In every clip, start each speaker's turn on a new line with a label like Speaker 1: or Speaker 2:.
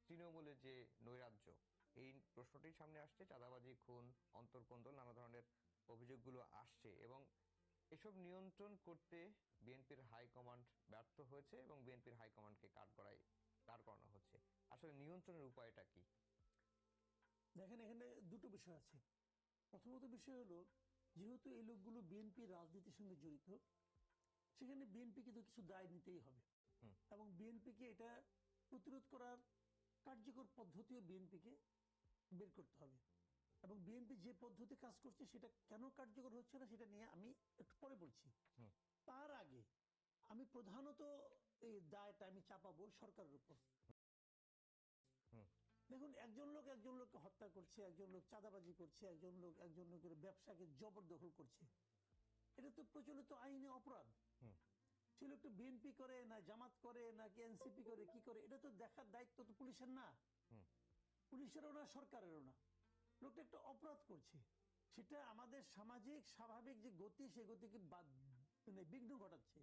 Speaker 1: তৃণমূলের যে নৈরাজ্য, এই প্রশ্নটি সামনে আসছে। চাঁদাবাজি, খুন, অন্তর্কোন্দল, নানা ধরনের অভিযোগগুলো আসছে এবং এসব নিয়ন্ত্রণ করতে বিএনপির হাইকমান্ড ব্যর্থ হয়েছে এবং বিএনপির হাইকমান্ডকে কাঠগড়ায় দাঁড় করানো হচ্ছে। আসলে নিয়ন্ত্রণের উপায়টা কি?
Speaker 2: দেখেন, এখানে দুটো বিষয় আছে। প্রথমত বিষয় হলো, যেহেতু এই লোকগুলো বিএনপি রাজনীতির সঙ্গে জড়িত, সেখানে বিএনপিকে তো কিছু দায় নিতেই হবে এবং বিএনপিকে এটা প্রতিরোধ করার কার্যকর পদ্ধতিও বিএনপিকে বের করতে হবে। এবং বিএনপি যে পদ্ধতি কাজ করছে সেটা কেন কার্যকর হচ্ছে না সেটা নিয়ে আমি একটু পরে বলছি। তার আগে আমি প্রধানত এই দায়টা আমি চাপাবো সরকারের উপর। দেখুন, একজন লোক একজন লোককে হত্যা করছে, একজন লোক চাঁদাবাজি করছে, একজন লোক একজন লোকের ব্যবসাকে জবরদখল করছে, এটা তো প্রচলিত আইনে অপরাধ। সে লোকটা বিএনপি করে না জামাত করে নাকি এনসিপি করে কি করে, এটা তো দেখার দায়িত্ব তো পুলিশের না, পুলিশেরও না, সরকারেরও না। লোকটা একটা অপরাধ করছে, সেটা আমাদের সামাজিক স্বাভাবিক যে গতি, সে গতিকে বিঘ্ন ঘটাচ্ছে।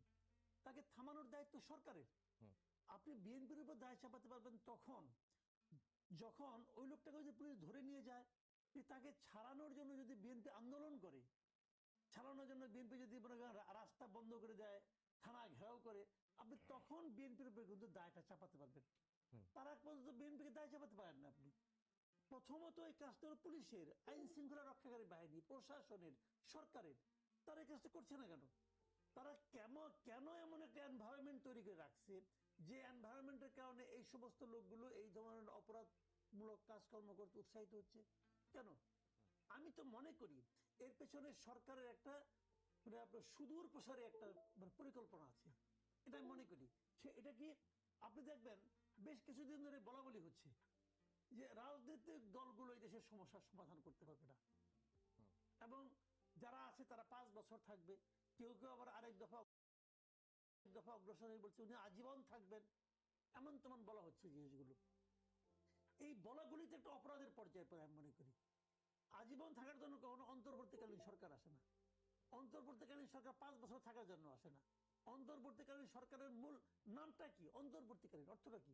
Speaker 2: তাকে থামানোর দায়িত্ব সরকারের। আপনি বিএনপির উপর দায় চাপাতে পারবেন তখন যখন ওই লোকটাকে যদি পুলিশ ধরে নিয়ে যায়, তাকে ছাড়ানোর জন্য যদি বিএনপি আন্দোলন করে, ছাড়ানোর জন্য বিএনপি যদি রাস্তা বন্ধ করে দেয়, থানা ঘেরাও করে, আপনি তখন বিএনপির উপরে কিন্তু দায়টা চাপাতে পারবেন। তার আগ পর্যন্ত বিএনপিকে দায় চাপাতে পারেন না আপনি। প্রথমত এই কাজটা পুলিশের, আইন শৃঙ্খলা রক্ষাকারী বাহিনী, প্রশাসনের, সরকারের। তারা এই কাজটা করছে না কেন? তারা কেন এমন একটা এনভায়রনমেন্ট তৈরি করে রাখছে যে এনভায়রনমেন্টের কারণে এই সমস্ত লোকগুলো এই ধরনের অপরাধমূলক কাজকর্ম করতে উৎসাহিত হচ্ছে কেন? আমি তো মনে করি এর পেছনে সরকারের একটা আপনার সুদূর প্রসারী একটা পরিকল্পনা আছে, এটা আমি মনে করি। এটা কি আপনি দেখবেন বেশ কিছুদিন ধরে বলা বলি হচ্ছে যে রাজনৈতিক দলগুলো এই দেশের সমস্যার সমাধান করতে পারবে না এবং যারা আছে তারা 5 বছর থাকবে, কেউ কেউ আবার আরেক দফা অগ্রসর হয়ে বলছে উনি আজীবন থাকবেন, এমন তেমন বলা হচ্ছে জিনিসগুলো। এই বলাগুলিতে একটা অপরাধের পর্যায়ে পড়ে আমি মনে করি। আজীবন থাকার জন্য কখনো অন্তর্বর্তীকালীন সরকার আসে না। অন্তর্বর্তীকালীন সরকার 5 বছর থাকার জন্য আসে না। অন্তর্বর্তীকালীন সরকারের মূল নামটা কি? অন্তর্বর্তীকালীন অর্থটা কি?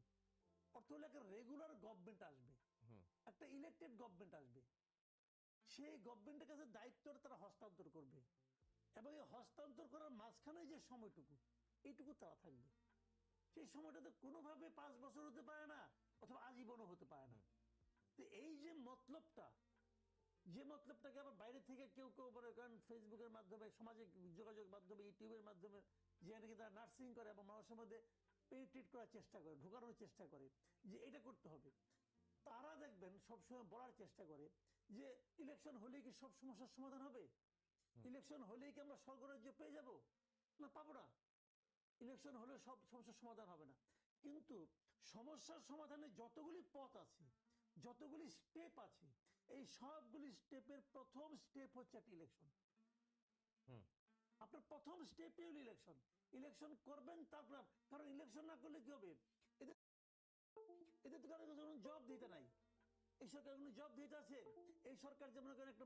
Speaker 2: অর্থ হলো একটা রেগুলার গভর্নমেন্ট আসবে, একটা ইলেকটেড গভর্নমেন্ট আসবে, সেই গভর্নমেন্টের কাছে দায়িত্বটা তারা হস্তান্তর করবে এবং এই হস্তান্তর করার মাঝখানে যে সময়টুকু, এইটুকু তারা থাকবে। সেই সময়টাতে কোনোভাবে 5 বছর হতে পারে না অথবা আজীবনও হতে পারে না। তো এই যে মতলবটাকে আবার বাইরে থেকে কেউ কেউ বলে, কারণ ফেসবুকের মাধ্যমে, সামাজিক যোগাযোগ মাধ্যমে, ইউটিউবের মাধ্যমে যে নাকি তারা নার্সিং করে এবং মানুষের মধ্যে পেনিট্রেট করার চেষ্টা করে, ঢোকানোর চেষ্টা করে যে এটা করতে হবে। তারা দেখবেন সবসময় বলার চেষ্টা করে যে ইলেকশন হলেই কি সব সমস্যার সমাধান হবে? ইলেকশন হলেই কি আমরা স্বর্গরাজ্য পেয়ে যাব? না, পাবো না। ইলেকশন হলে সব সমস্যার সমাধান হবে না। কিন্তু সমস্যার সমাধানে যতগুলি পথ আছে, যতগুলি স্টেপ আছে, এই সবগুলি স্টেপের প্রথম স্টেপ হচ্ছে একটা ইলেকশন। আপনার প্রথম স্টেপই হলো ইলেকশন। ইলেকশন করবেন তারপর, কারণ ইলেকশন না করলে কি হবে? এদের তো কারো জবাব দিতে নাই। এই সরকার কোনো জবাব দিতে আছে? এই সরকার যেমন একটা